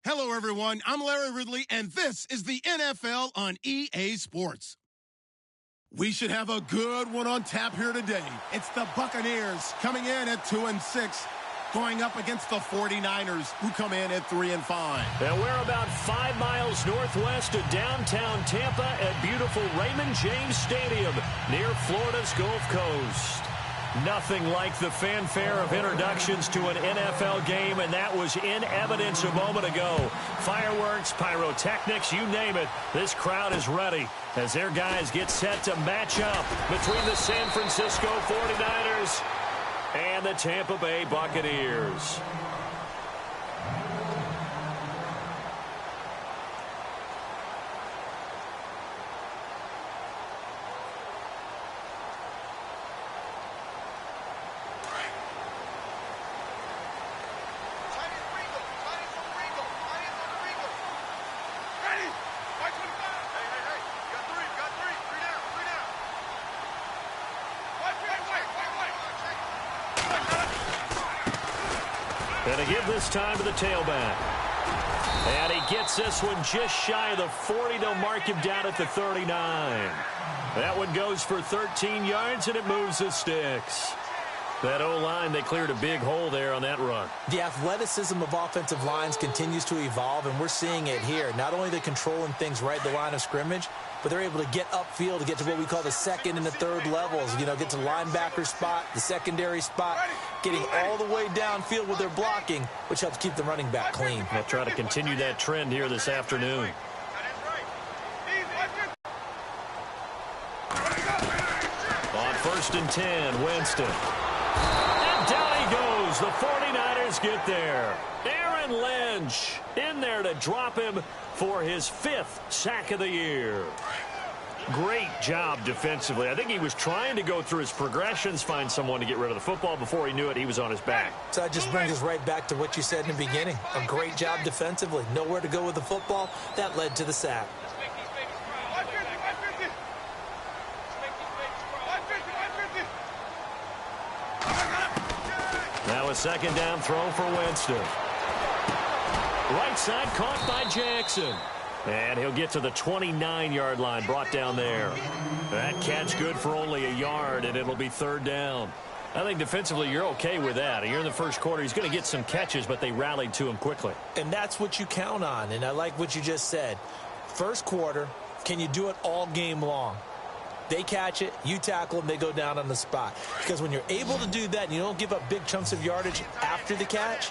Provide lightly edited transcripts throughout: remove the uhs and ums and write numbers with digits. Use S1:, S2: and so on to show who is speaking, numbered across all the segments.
S1: Hello, everyone. I'm Larry Ridley, and this is the NFL on EA Sports. We should have a good one on tap here today. It's the Buccaneers coming in at 2-6, going up against the 49ers, who come in at 3-5.
S2: And we're about 5 miles northwest of downtown Tampa at beautiful Raymond James Stadium near Florida's Gulf Coast. Nothing like the fanfare of introductions to an NFL game, and that was in evidence a moment ago. Fireworks, pyrotechnics, you name it. This crowd is ready as their guys get set to match up between the San Francisco 49ers and the Tampa Bay Buccaneers. And to give this time to the tailback. And he gets this one just shy of the 40. They'll mark him down at the 39. That one goes for 13 yards, and it moves the sticks. That O-line, they cleared a big hole there on that run.
S3: The athleticism of offensive lines continues to evolve, and we're seeing it here. Not only they're controlling things right at the line of scrimmage, but they're able to get upfield to get to what we call the second and the third levels. You know, get to linebacker spot, the secondary spot, getting all the way downfield with their blocking, which helps keep the running back clean.
S2: They'll try to continue that trend here this afternoon. On 1st and 10, Winston. And down he goes. The 49ers get there. Aaron Lynch in there to drop him for his 5th sack of the year. Great job defensively. I think he was trying to go through his progressions, find someone to get rid of the football. Before he knew it, he was on his back.
S3: So that just brings us right back to what you said in the beginning. A great job defensively. Nowhere to go with the football. That led to the sack.
S2: Now a second down throw for Winston. Right side caught by Jackson. And he'll get to the 29-yard line, brought down there. That catch good for only a yard, and it'll be 3rd down. I think defensively you're okay with that. Here in the first quarter, he's going to get some catches, but they rallied to him quickly.
S3: And that's what you count on, and I like what you just said. First quarter, can you do it all game long? They catch it, you tackle them, they go down on the spot. Because when you're able to do that and you don't give up big chunks of yardage after the catch,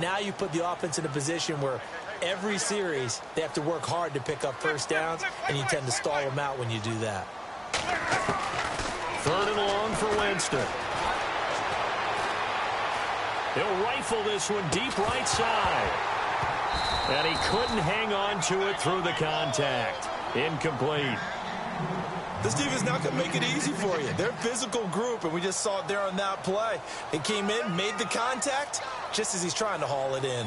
S3: now you put the offense in a position where every series they have to work hard to pick up first downs, and you tend to stall them out when you do that.
S2: 3rd and long for Winston. He'll rifle this one deep right side. And he couldn't hang on to it through the contact. Incomplete.
S3: This team is not going to make it easy for you. They're a physical group, and we just saw it there on that play. He came in, made the contact, just as he's trying to haul it in.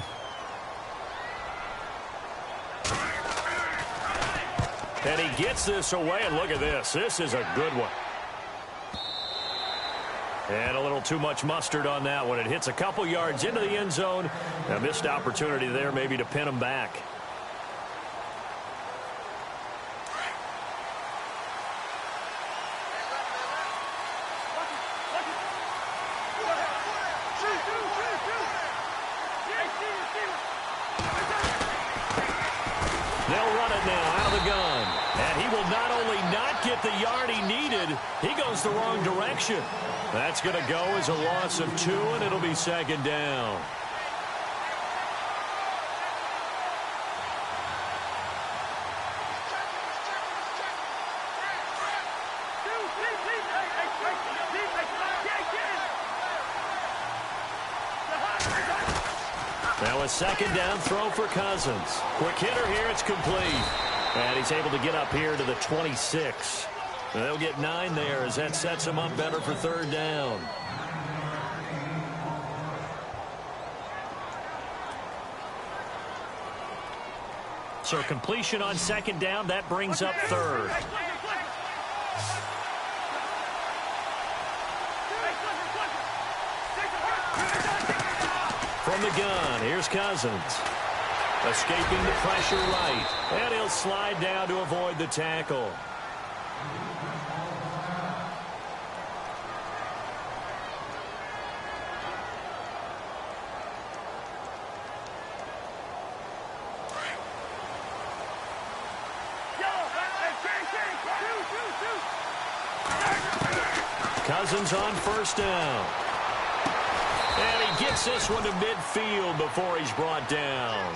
S2: And he gets this away, and look at this. This is a good one. And a little too much mustard on that one. It hits a couple yards into the end zone. A missed opportunity there maybe to pin him back. They'll run it now out of the gun. And he will not only not get the yard he needed, he goes the wrong direction. That's going to go as a loss of 2, and it'll be 2nd down. Now a 2nd down throw for Cousins. Quick hitter here, it's complete. And he's able to get up here to the 26. They'll get 9 there as that sets him up better for 3rd down. So completion on 2nd down, that brings up 3rd. From the gun, here's Cousins. Escaping the pressure right. And he'll slide down to avoid the tackle. Cousins on first down. And he gets this one to midfield before he's brought down.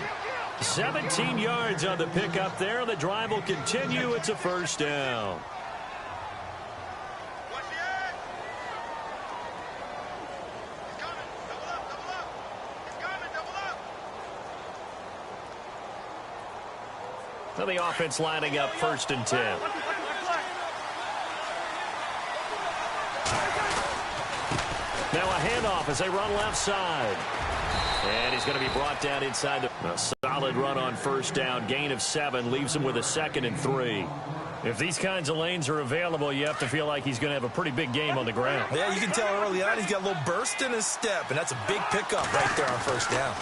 S2: 17 yards on the pickup there. The drive will continue. It's a first down. Now the offense lining up 1st and 10. Now a handoff as they run left side. And he's going to be brought down inside. A solid run on first down. Gain of 7 leaves him with a 2nd and 3. If these kinds of lanes are available, you have to feel like he's going to have a pretty big game on the ground.
S3: Yeah, you can tell early on he's got a little burst in his step, and that's a big pickup right there on first down.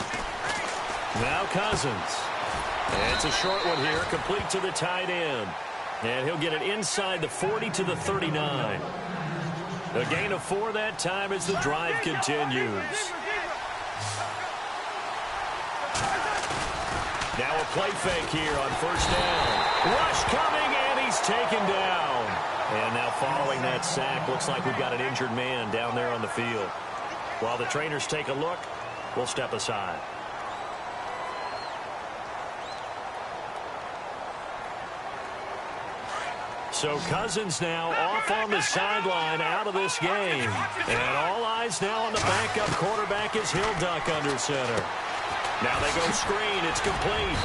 S2: Now Cousins. And it's a short one here, complete to the tight end. And he'll get it inside the 40 to the 39. A gain of 4 that time as the drive continues. Now a play fake here on first down. Rush coming, and he's taken down. And now following that sack, looks like we've got an injured man down there on the field. While the trainers take a look, we'll step aside. So Cousins now off on the sideline out of this game. And all eyes now on the backup quarterback as he'll duck under center. Now they go screen. It's complete.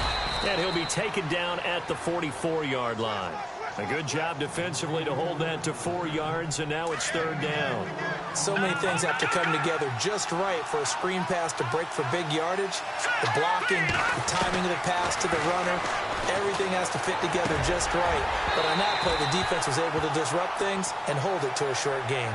S2: And he'll be taken down at the 44-yard line. A good job defensively to hold that to 4 yards, and now it's 3rd down.
S3: So many things have to come together just right for a screen pass to break for big yardage. The blocking, the timing of the pass to the runner, everything has to fit together just right. But on that play, the defense was able to disrupt things and hold it to a short game.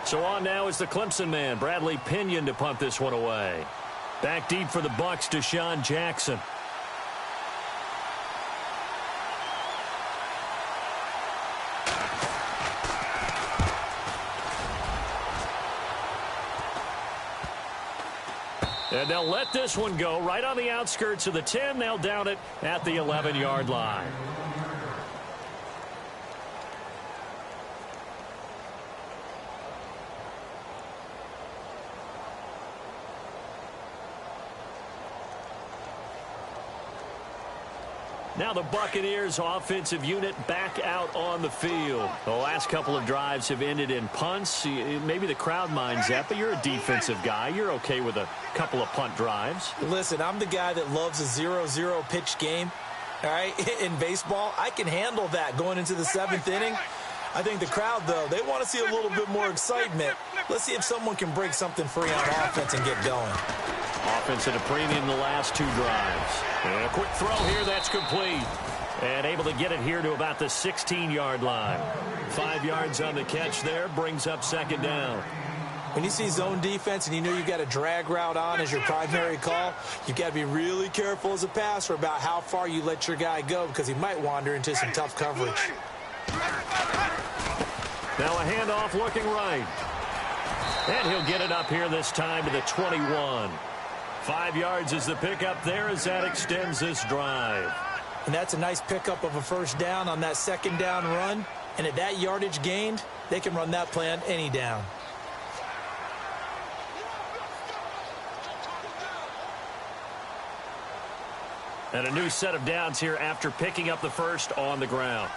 S2: So on now is the Clemson man, Bradley Pinion, to punt this one away. Back deep for the Bucs, Deshaun Jackson. And they'll let this one go right on the outskirts of the 10. They'll down it at the 11-yard line. Now the Buccaneers offensive unit back out on the field. The last couple of drives have ended in punts. Maybe the crowd minds that, but you're a defensive guy. You're okay with a couple of punt drives.
S3: Listen, I'm the guy that loves a 0-0 pitch game. All right, in baseball, I can handle that going into the 7th inning. I think the crowd, though, they want to see a little bit more excitement. Let's see if someone can break something free on offense and get going.
S2: Offense at a premium the last 2 drives. And a quick throw here, that's complete. And able to get it here to about the 16-yard line. 5 yards on the catch there, brings up 2nd down.
S3: When you see zone defense and you know you've got a drag route on as your primary call, you've got to be really careful as a passer about how far you let your guy go because he might wander into some tough coverage.
S2: Now a handoff looking right. And he'll get it up here this time to the 21. 5 yards is the pickup there as that extends this drive.
S3: And that's a nice pickup of a first down on that 2nd down run. And at that yardage gained, they can run that play on any down.
S2: And a new set of downs here after picking up the first on the ground.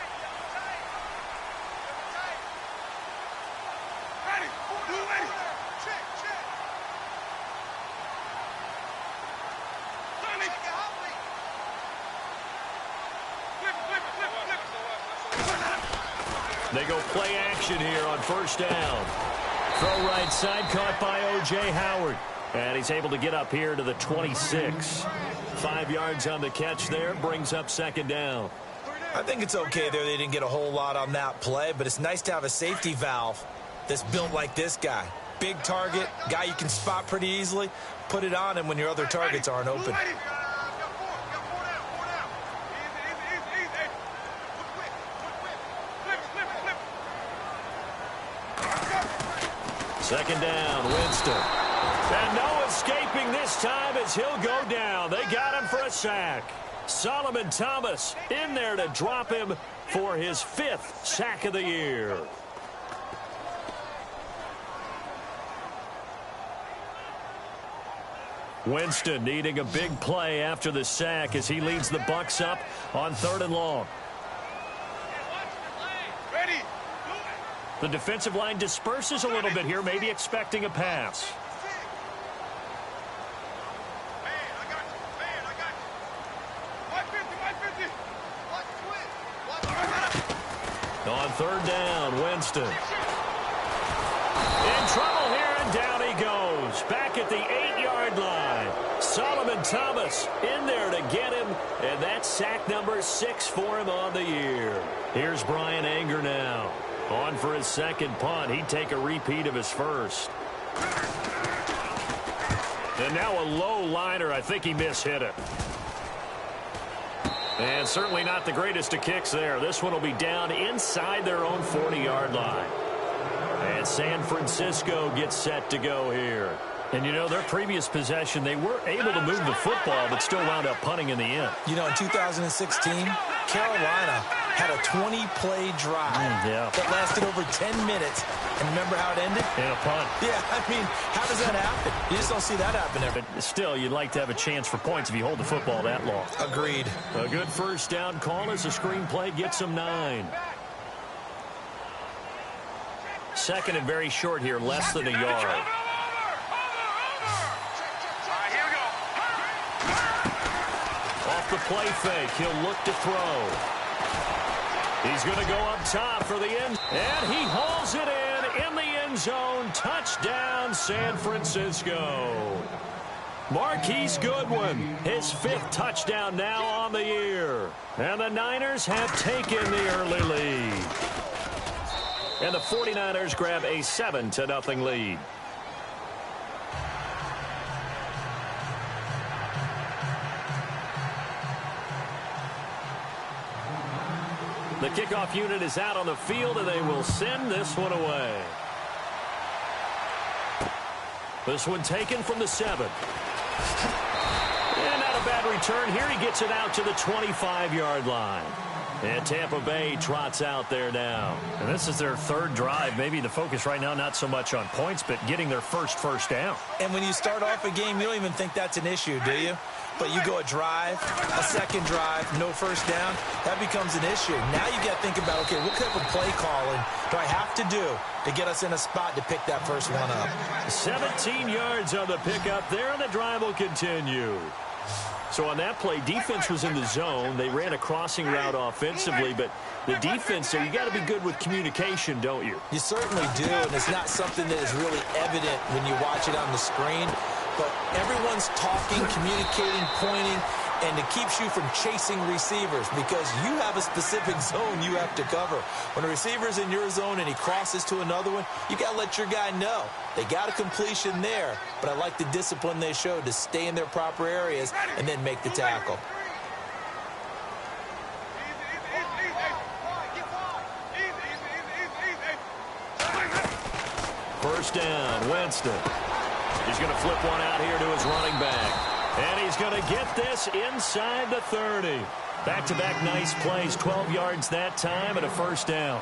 S2: They go play action here on first down. Throw right side, caught by O.J. Howard. And he's able to get up here to the 26. 5 yards on the catch there, brings up 2nd down.
S3: I think it's okay there. They didn't get a whole lot on that play, but it's nice to have a safety valve that's built like this guy. big target, guy you can spot pretty easily, put it on him when your other targets aren't open.
S2: Second down, Winston. And no escaping this time as he'll go down. They got him for a sack. Solomon Thomas in there to drop him for his 5th sack of the year. Winston needing a big play after the sack as he leads the Bucs up on 3rd and long. The defensive line disperses a little bit here, maybe expecting a pass. On 3rd down, Winston. In trouble here, and down he goes. Back at the 8-yard line. Solomon Thomas in there to get him, and that's sack number 6 for him on the year. Here's Brian Anger now. On for his second punt. He'd take a repeat of his first. And now a low liner. I think he mishit it. And certainly not the greatest of kicks there. This one will be down inside their own 40-yard line. And San Francisco gets set to go here. And, you know, their previous possession, they were able to move the football, but still wound up punting in the end.
S3: You know, in 2016, Carolina had a 20-play drive that lasted over 10 minutes. And remember how it ended?
S2: In a punt.
S3: Yeah, I mean, how does that happen? You just don't see that happen ever.
S2: But still, you'd like to have a chance for points if you hold the football that long.
S3: Agreed.
S2: A good first down call as the screenplay gets them 9. Second and very short here, less than a yard. Off the play fake, he'll look to throw. He's going to go up top for the end, and he hauls it in the end zone. Touchdown, San Francisco. Marquise Goodwin, his 5th touchdown now on the year. And the Niners have taken the early lead. And the 49ers grab a 7-0 lead. The kickoff unit is out on the field, and they will send this one away. This one taken from the 7. And not a bad return here. He gets it out to the 25-yard line. And Tampa Bay trots out there now. And this is their 3rd drive. Maybe the focus right now not so much on points, but getting their first down.
S3: And when you start off a game, you don't even think that's an issue, do you? But you go a drive, a second drive, no first down, that becomes an issue. Now you got to think about, okay, what type of play calling do I have to do to get us in a spot to pick that first one up?
S2: 17 yards on the pickup there, and the drive will continue. So on that play, defense was in the zone. They ran a crossing route offensively, but the defense there, you got to be good with communication, don't you?
S3: You certainly do, and it's not something that is really evident when you watch it on the screen. But everyone's talking, communicating, pointing, and it keeps you from chasing receivers because you have a specific zone you have to cover. When a receiver's in your zone and he crosses to another one, you got to let your guy know. They got a completion there, but I like the discipline they showed to stay in their proper areas and then make the tackle.
S2: First down, Winston. He's going to flip one out here to his running back. And he's going to get this inside the 30. Back-to-back nice plays, 12 yards that time and a first down.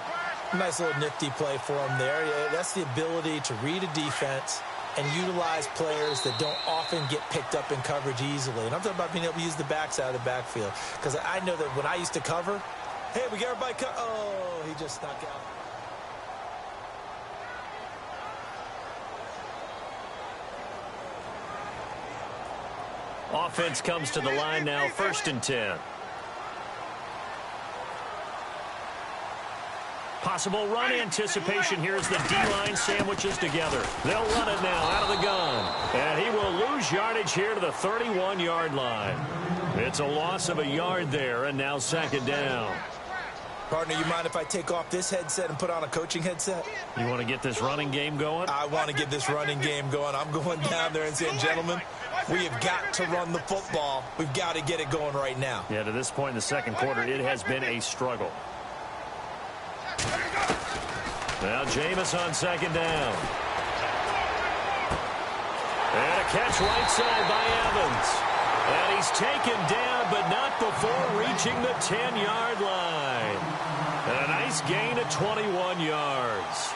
S3: Nice little nifty play for him there. Yeah, that's the ability to read a defense and utilize players that don't often get picked up in coverage easily. And I'm talking about being able to use the backside of the backfield. Because I know that when I used to cover, hey, we got everybody covered. Oh, he just snuck out.
S2: Offense comes to the line now, 1st and 10. Possible run anticipation here as the D-line sandwiches together. They'll run it now out of the gun. And he will lose yardage here to the 31-yard line. It's a loss of a yard there, and now 2nd down.
S3: Partner, you mind if I take off this headset and put on a coaching headset?
S2: You want to get this running game going?
S3: I want to get this running game going. I'm going down there and saying, gentlemen, we have got to run the football. We've got to get it going right now.
S2: Yeah, to this point in the second quarter, it has been a struggle. Now Jameis on second down. And a catch right side by Evans. And he's taken down, but not before reaching the 10-yard line. And a nice gain of 21 yards.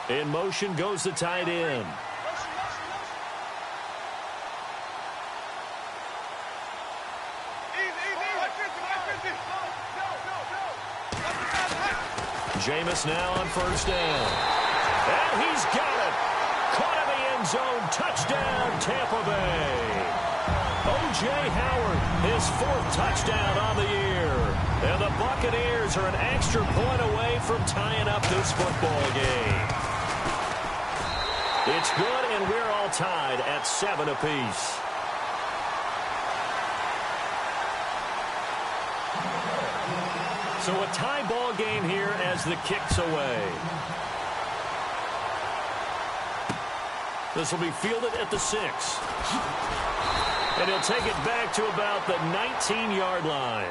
S2: In motion goes the tight end. Jameis now on first down. And he's got it. Caught in the end zone. Touchdown, Tampa Bay. O.J. Howard, his 4th touchdown on the year. And the Buccaneers are an extra point away from tying up this football game. It's good, and we're all tied at 7 apiece. So a tie ball game here as the kick's away. This will be fielded at the 6. And he'll take it back to about the 19-yard line.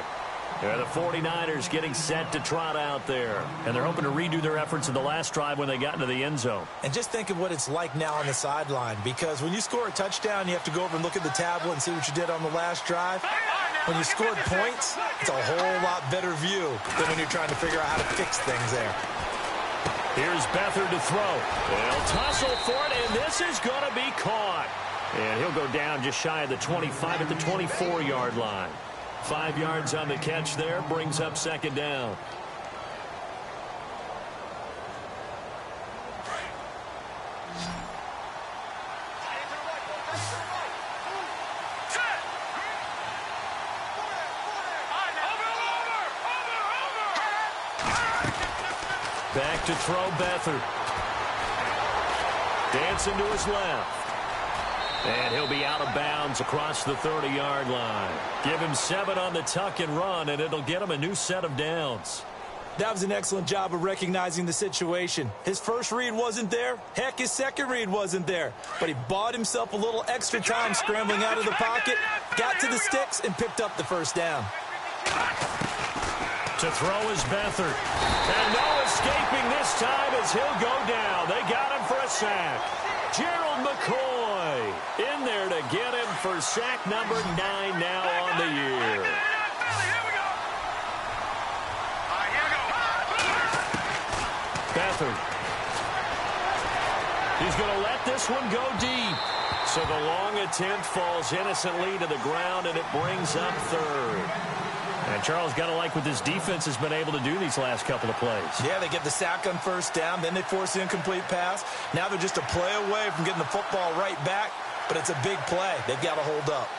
S2: Yeah, the 49ers getting set to trot out there. And they're hoping to redo their efforts in the last drive when they got into the end zone.
S3: And just think of what it's like now on the sideline. Because when you score a touchdown, you have to go over and look at the tablet and see what you did on the last drive. When you scored points, it's a whole lot better view than when you're trying to figure out how to fix things there.
S2: Here's Beathard to throw. They'll tussle for it, and this is going to be caught. And he'll go down just shy of the 25 at the 24-yard line. 5 yards on the catch there, brings up second down. Back to throw, Beathard. Dancing to his left. And he'll be out of bounds across the 30-yard line. Give him 7 on the tuck and run, and it'll get him a new set of downs.
S3: That was an excellent job of recognizing the situation. His first read wasn't there. Heck, his second read wasn't there. But he bought himself a little extra time scrambling out of the pocket, got to the sticks, and picked up the first down.
S2: To throw is Beathard. And no escaping this time as he'll go down. They got him for a sack. Gerald McCoy in there to get him for sack number 9 now on the year. Beathard. He's going to let this one go deep. So the long attempt falls innocently to the ground, and it brings up 3rd. And Charles, got to like what this defense has been able to do these last couple of plays.
S3: Yeah, they get the sack on first down, then they force the incomplete pass. Now they're just a play away from getting the football right back, but it's a big play. They've got to hold up.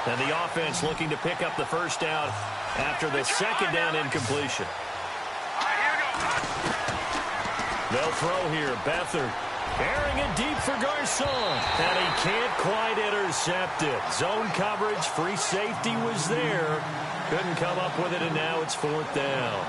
S2: And the offense looking to pick up the first down after the second down incompletion. They'll throw here. Beathard airing it deep for Garcon. And he can't quite intercept it. Zone coverage, free safety was there. Couldn't come up with it, and now it's 4th down.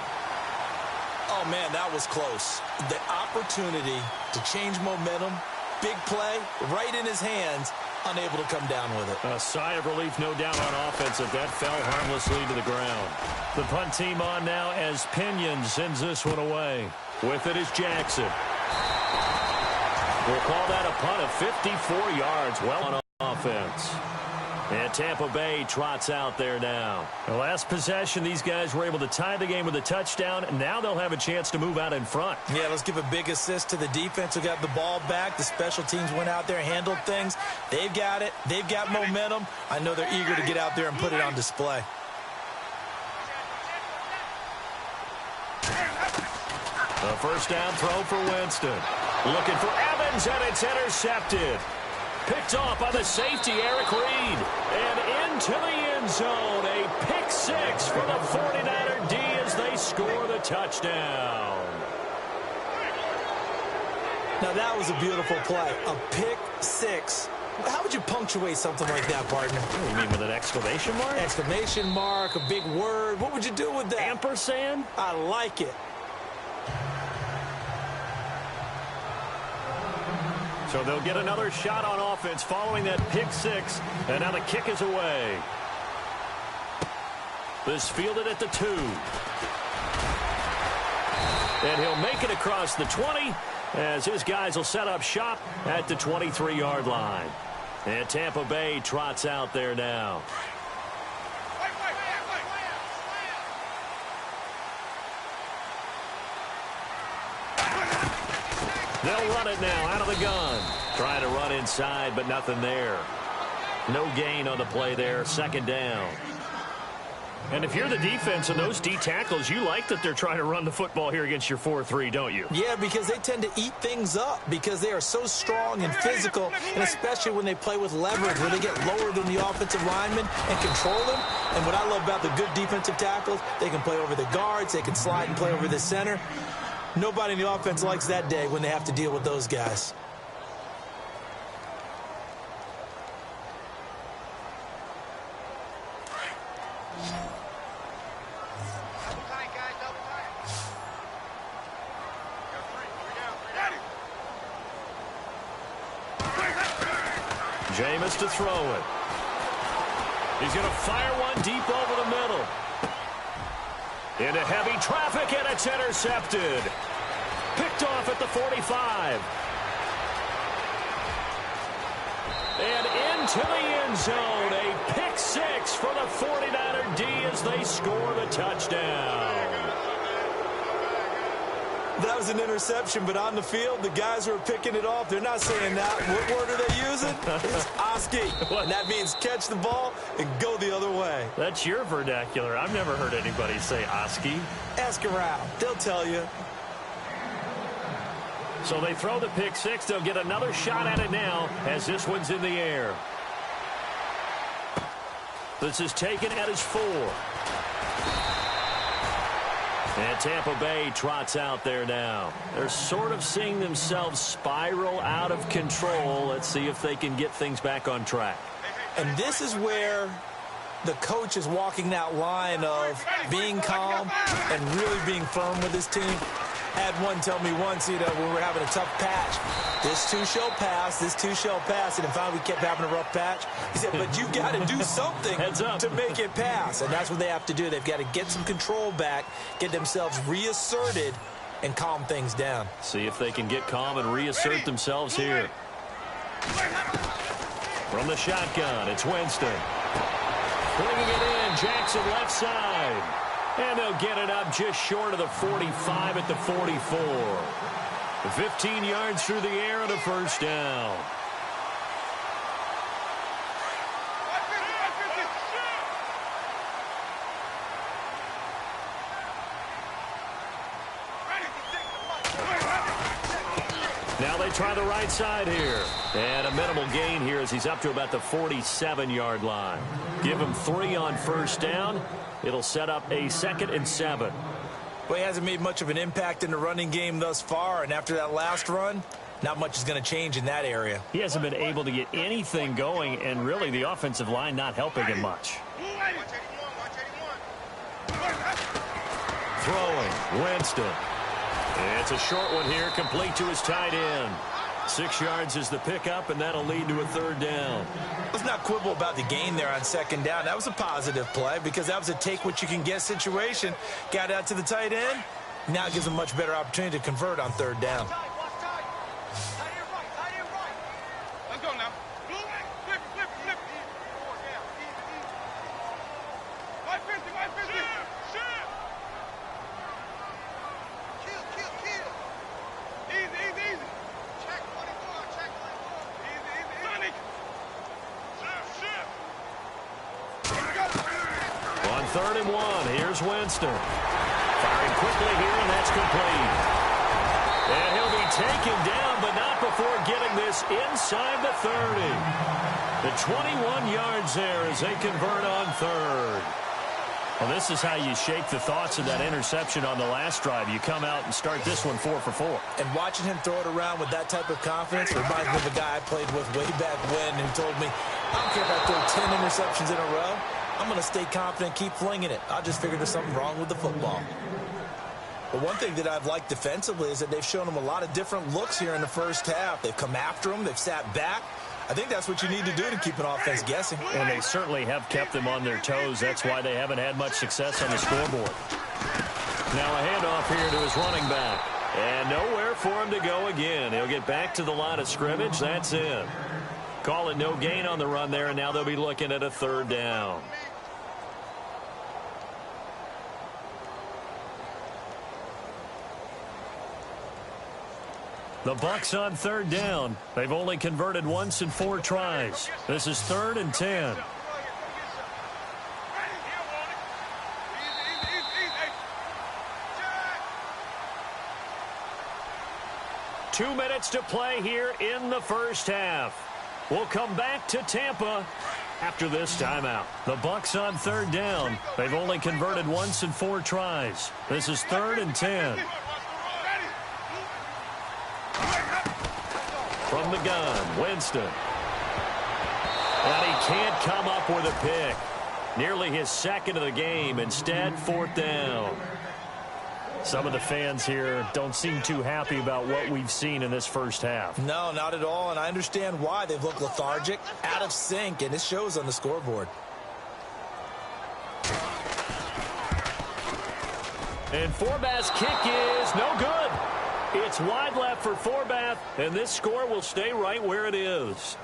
S3: Oh, man, that was close. The opportunity to change momentum, big play, right in his hands, unable to come down with it.
S2: A sigh of relief, no doubt, on offensive. That fell harmlessly to the ground. The punt team on now as Pinion sends this one away. With it is Jackson. We'll call that a punt of 54 yards. Well on offense. And Tampa Bay trots out there now. The last possession, these guys were able to tie the game with a touchdown, and now they'll have a chance to move out in front.
S3: Yeah, let's give a big assist to the defense who got the ball back. The special teams went out there and handled things. They've got it. They've got momentum. I know they're eager to get out there and put it on display.
S2: A first down throw for Winston. Looking for Evans, and it's intercepted. Picked off by the safety, Eric Reed. And into the end zone. A pick 6 for the 49er D as they score the touchdown.
S3: Now, that was a beautiful play. A pick six. How would you punctuate something like that, partner?
S2: You mean with an exclamation mark?
S3: Exclamation mark, a big word. What would you do with that?
S2: Ampersand?
S3: I like it.
S2: So they'll get another shot on offense following that pick six. And now the kick is away. This fielded at the 2. And he'll make it across the 20 as his guys will set up shop at the 23-yard line. And Tampa Bay trots out there now. They'll run it now out of the gun. Trying to run inside, but nothing there. No gain on the play there. Second down. And if you're the defense and those D tackles, you like that they're trying to run the football here against your 4-3, don't you?
S3: Yeah, because they tend to eat things up because they are so strong and physical, and especially when they play with leverage, where they get lower than the offensive linemen and control them. And what I love about the good defensive tackles, they can play over the guards, they can slide and play over the center. Nobody in the offense likes that day when they have to deal with those guys.
S2: Jameis to throw it. He's going to fire one deep over the middle. Into heavy traffic, and it's intercepted. Picked off at the 45. And into the end zone. A pick six for the 49er D as they score the touchdown.
S3: That was an interception, but on the field, the guys who are picking it off, they're not saying that. What word are they using? It's Oski. And that means catch the ball and go the other way.
S2: That's your vernacular. I've never heard anybody say Oski.
S3: Ask around. They'll tell you.
S2: So they throw the pick six. They'll get another shot at it now as this one's in the air. This is taken at his 4. And Tampa Bay trots out there now. They're sort of seeing themselves spiral out of control. Let's see if they can get things back on track.
S3: And this is where the coach is walking that line of being calm and really being firm with his team. Had one tell me once, when we were having a tough patch, this too shall pass, this too shall pass, and then finally we kept having a rough patch. He said, but you've got to do something to make it pass, and that's what they have to do. They've got to get some control back, get themselves reasserted, and calm things down.
S2: See if they can get calm and reassert themselves here. From the shotgun, it's Winston. Bringing it in, Jackson left side. And they'll get it up just short of the 45 at the 44. 15 yards through the air and a first down. Now they try the right side here. And a minimal gain here as he's up to about the 47-yard line. Give him 3 on first down. It'll set up a 2nd and 7.
S3: Well, he hasn't made much of an impact in the running game thus far, and after that last run, not much is going to change in that area.
S2: He hasn't been able to get anything going, and really the offensive line not helping him much. Throwing, Winston. It's a short one here, complete to his tight end. 6 yards is the pickup, and that'll lead to a 3rd down.
S3: Let's not quibble about the gain there on 2nd down. That was a positive play because that was a take-what-you-can-get situation. Got out to the tight end. Now it gives him a much better opportunity to convert on 3rd down.
S4: Let's go now. Flip. 550. Kill. Easy. Check 44. Easy. Sonic.
S2: On 3rd and 1, here's Winston. Firing quickly here, and that's complete. And he'll be taken down, but not before getting this inside the 30. The 21 yards there as they convert on 3rd. Well, this is how you shake the thoughts of that interception on the last drive. You come out and start this one 4 for 4.
S3: And watching him throw it around with that type of confidence reminds me of a guy I played with way back when who told me, I don't care if I throw 10 interceptions in a row. I'm going to stay confident, keep flinging it. I just figured there's something wrong with the football. But one thing that I've liked defensively is that they've shown him a lot of different looks here in the first half. They've come after him. They've sat back. I think that's what you need to do to keep an offense guessing.
S2: And they certainly have kept them on their toes. That's why they haven't had much success on the scoreboard. Now a handoff here to his running back. And nowhere for him to go again. He'll get back to the line of scrimmage. That's it. Call it no gain on the run there, and now they'll be looking at a 3rd down. The Bucs on 3rd down. They've only converted once in 4 tries. This is 3rd and 10. Two minutes to play here in the first half. We'll come back to Tampa after this timeout. The Bucs on 3rd down. They've only converted once in 4 tries. This is 3rd and 10. From the gun, Winston. And he can't come up with a pick. Nearly his 2nd of the game. Instead, 4th down. Some of the fans here don't seem too happy about what we've seen in this first half. No, not at all, and I understand why. They've looked lethargic, out of sync, and it shows on the scoreboard. And Forbath's kick is no good. It's wide left for Forbath, and this score will stay right where it is.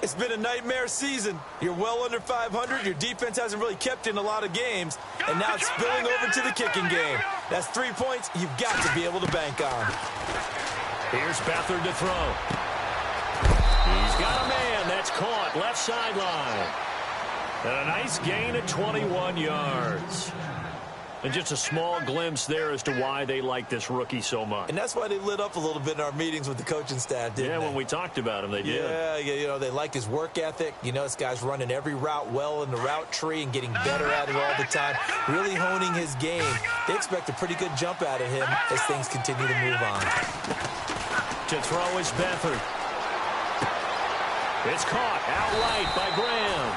S3: It's been a nightmare season. You're well under 500. Your defense hasn't really kept in a lot of games, and now it's spilling over to the kicking game. That's 3 points you've got to be able to bank on.
S2: Here's Beathard to throw. He's got a man. That's caught. Left sideline. And a nice gain of 21 yards. And just a small glimpse there as to why they like this rookie so much.
S3: And that's why they lit up a little bit in our meetings with the coaching staff, didn't they?
S2: Yeah, when we talked about him, they did.
S3: Yeah, you know, they like his work ethic. You know, this guy's running every route well in the route tree and getting better at it all the time, really honing his game. They expect a pretty good jump out of him as things continue to move on.
S2: To throw is Beathard. It's caught outright by Graham.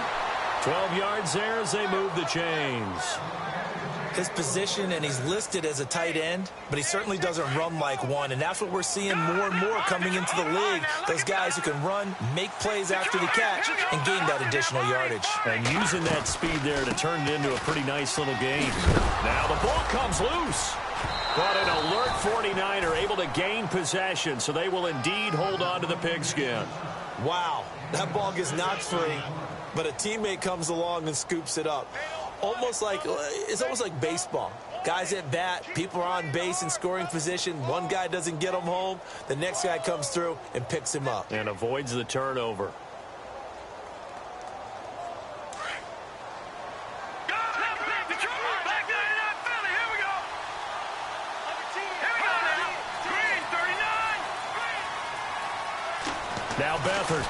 S2: 12 yards there as they move the chains.
S3: His position, and he's listed as a tight end, but he certainly doesn't run like one, and that's what we're seeing more and more coming into the league. Those guys who can run, make plays after the catch, and gain that additional yardage.
S2: And using that speed there to turn it into a pretty nice little game. Now the ball comes loose. But an alert 49er able to gain possession, so they will indeed hold on to the pigskin.
S3: Wow, that ball gets knocked free, but a teammate comes along and scoops it up. It's almost like baseball. Guys at bat, people are on base in scoring position. One guy doesn't get him home. The next guy comes through and picks him up.
S2: And avoids the turnover. Now Beathard.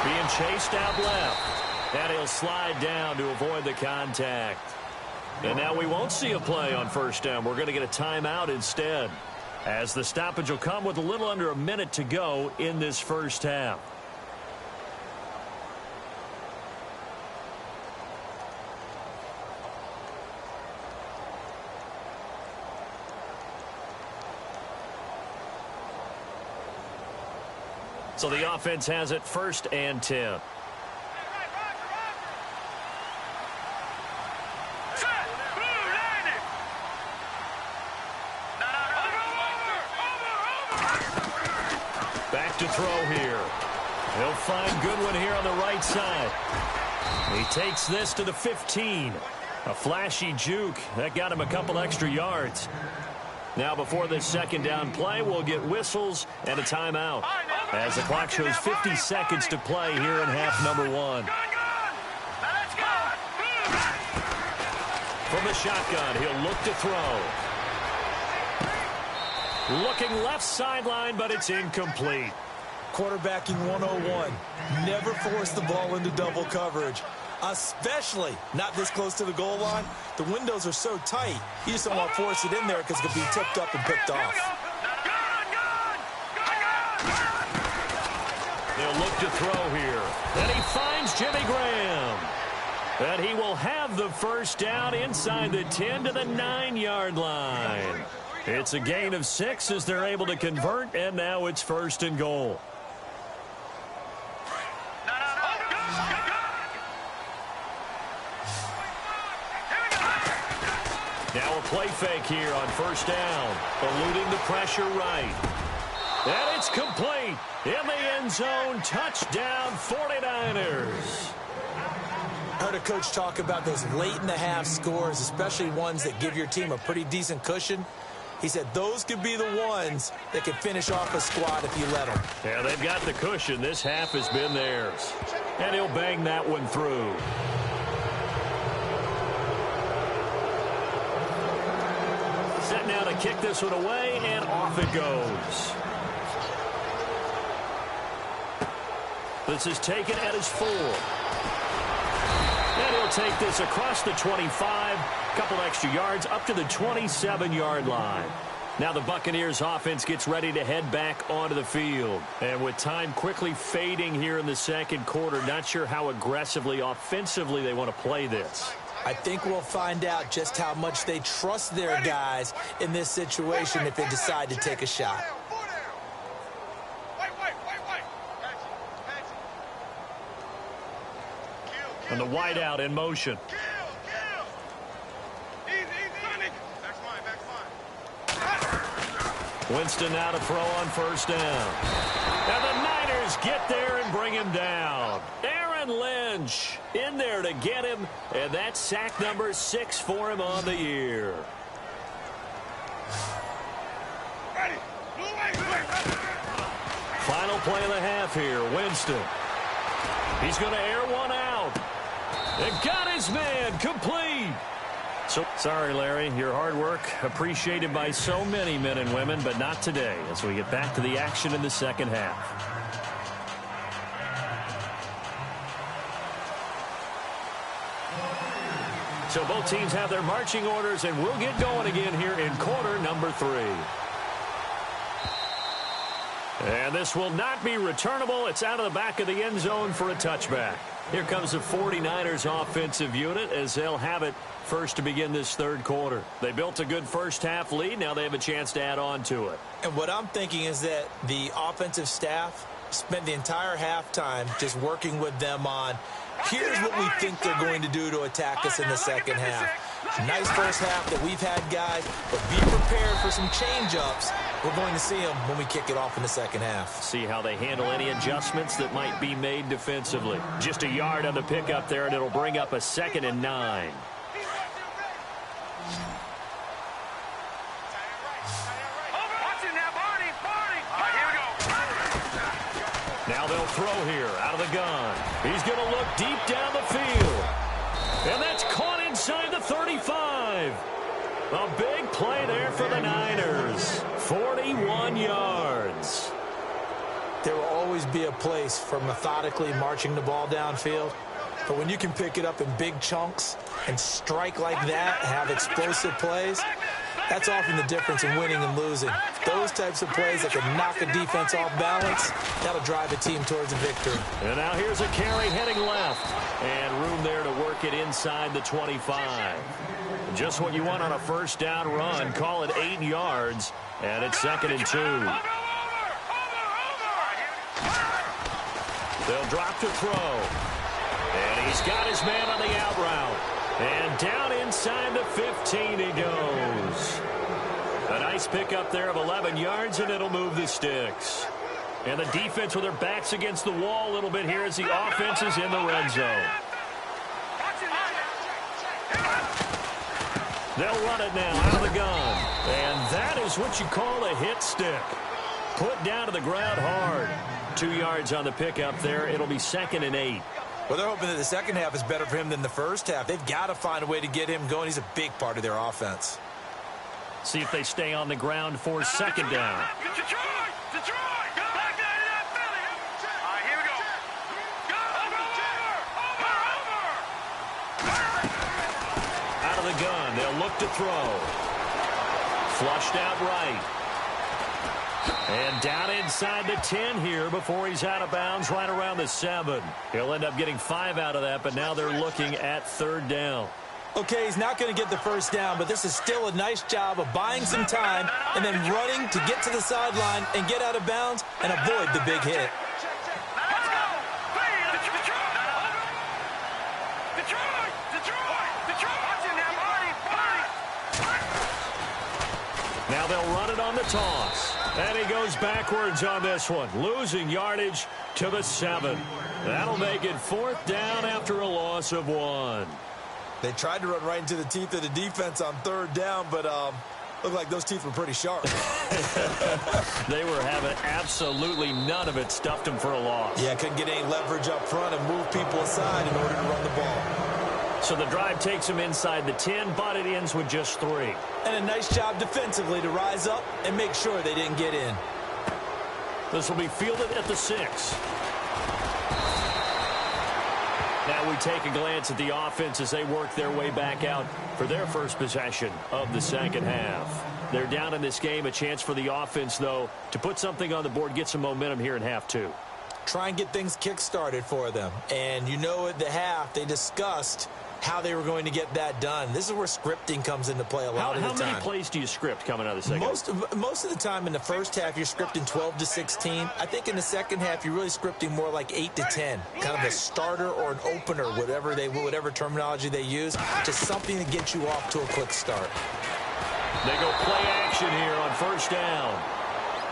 S2: Being chased out left. And he'll slide down to avoid the contact. And now we won't see a play on first down. We're going to get a timeout instead, as the stoppage will come with a little under a minute to go in this first half. So the offense has it 1st and 10. Back to throw here. He'll find Goodwin here on the right side. He takes this to the 15. A flashy juke. That got him a couple extra yards. Now before this 2nd down play, we'll get whistles and a timeout, as the clock shows 50 seconds to play here in half number 1. From the shotgun, he'll look to throw. Looking left sideline, but it's incomplete.
S3: Quarterbacking 101. Never force the ball into double coverage. Especially not this close to the goal line. The windows are so tight, you just don't want to force it in there because it could be tipped up and picked off.
S2: They'll look to throw here. And he finds Jimmy Graham. And he will have the first down inside the 10 to the 9-yard line. It's a gain of 6 as they're able to convert, and now it's 1st and goal. Now a play fake here on 1st down, eluding the pressure right. And it's complete in the end zone. Touchdown, 49ers.
S3: I heard a coach talk about those late-in-the-half scores, especially ones that give your team a pretty decent cushion. He said those could be the ones that could finish off a squad if you let them.
S2: Yeah, they've got the cushion. This half has been theirs. And he'll bang that one through. Set now to kick this one away, and off it goes. This is taken at his 4. And he'll take this across the 25, couple extra yards up to the 27-yard line. Now the Buccaneers offense gets ready to head back onto the field. And with time quickly fading here in the second quarter, not sure how aggressively, offensively they want to play this.
S3: I think we'll find out just how much they trust their guys in this situation if they decide to take a shot.
S2: And the wideout in motion. Winston now to throw on 1st down. And the Niners get there and bring him down. Aaron Lynch in there to get him, and that's sack number 6 for him on the year. Final play of the half here, Winston. He's going to air one out. And got his man complete. So sorry, Larry, your hard work appreciated by so many men and women, but not today as we get back to the action in the second half. So both teams have their marching orders, and we'll get going again here in quarter number 3. And this will not be returnable. It's out of the back of the end zone for a touchback. Here comes the 49ers offensive unit as they'll have it first to begin this third quarter. They built a good first half lead. Now they have a chance to add on to it.
S3: And what I'm thinking is that the offensive staff spent the entire halftime just working with them on, here's what we think they're going to do to attack us in the second half. Nice first half that we've had, guys, but be prepared for some change-ups. We're going to see them when we kick it off in the second half.
S2: See how they handle any adjustments that might be made defensively. Just a yard on the pickup there, and it'll bring up a 2nd and 9. Now they'll throw here out of the gun. He's going to look deep down the field. And that's caught inside the 35. A big play there for the Niners. 41 yards.
S3: There will always be a place for methodically marching the ball downfield. But when you can pick it up in big chunks and strike like that, have explosive plays, that's often the difference in winning and losing. Those types of plays that can knock a defense off balance, that'll drive a team towards a victory.
S2: And now here's a carry heading left. And room there to work it inside the 25. Just what you want on a first down run. Call it 8 yards. And it's 2nd and 2. They'll drop to throw. And he's got his man on the out route. And down inside the 15 he goes. A nice pickup there of 11 yards, and it'll move the sticks. And the defense with their backs against the wall a little bit here as the offense is in the red zone. They'll run it now out of the gun. And that is what you call a hit stick. Put down to the ground hard. 2 yards on the pickup there. It'll be 2nd and 8.
S3: Well, they're hoping that the second half is better for him than the first half. They've got to find a way to get him going. He's a big part of their offense.
S2: See if they stay on the ground for 2nd down. the gun. They'll look to throw. Flushed out right. And down inside the 10 here before he's out of bounds right around the 7. He'll end up getting 5 out of that, but now they're looking at 3rd down.
S3: Okay, he's not going to get the first down, but this is still a nice job of buying some time and then running to get to the sideline and get out of bounds and avoid the big hit.
S2: Now they'll run it on the toss. And he goes backwards on this one, losing yardage to the 7. That'll make it 4th down after a loss of 1.
S3: They tried to run right into the teeth of the defense on 3rd down, but looked like those teeth were pretty sharp.
S2: They were having absolutely none of it, stuffed them for a loss.
S3: Yeah, couldn't get any leverage up front and move people aside in order to run the ball.
S2: So the drive takes them inside the 10, but it ends with just 3.
S3: And a nice job defensively to rise up and make sure they didn't get in.
S2: This will be fielded at the 6. Now we take a glance at the offense as they work their way back out for their first possession of the second half. They're down in this game. A chance for the offense, though, to put something on the board, get some momentum here in half 2.
S3: Try and get things kick-started for them. And you know at the half, they discussed how they were going to get that done. This is where scripting comes into play a lot of the time.
S2: How many plays do you script coming out of the second?
S3: Most of the time in the first half, you're scripting 12 to 16. I think in the second half, you're really scripting more like 8 to 10. Kind of a starter or an opener, whatever terminology they use, just something to get you off to a quick start.
S2: They go play action here on 1st down.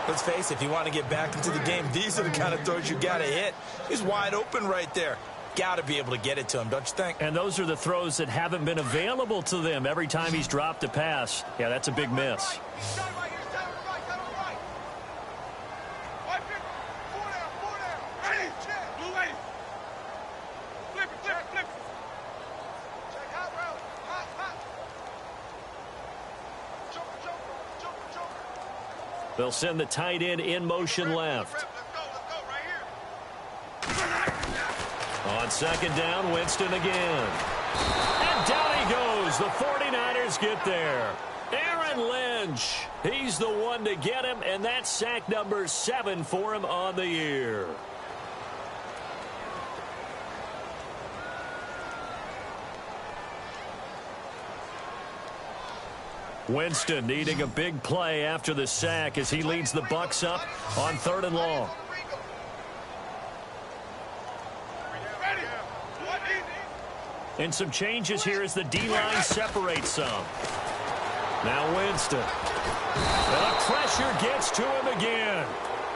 S3: Let's face it, if you want to get back into the game, these are the kind of throws you got to hit. He's wide open right there. Got to be able to get it to him, don't you think?
S2: And those are the throws that haven't been available to them every time he's dropped a pass. Yeah, that's a big miss. They'll send the tight end in motion left. On 2nd down, Winston again. And down he goes. The 49ers get there. Aaron Lynch, he's the one to get him, and that's sack number 7 for him on the year. Winston needing a big play after the sack as he leads the Bucs up on 3rd and long. And some changes here as the D-line separates some. Now Winston. And the pressure gets to him again.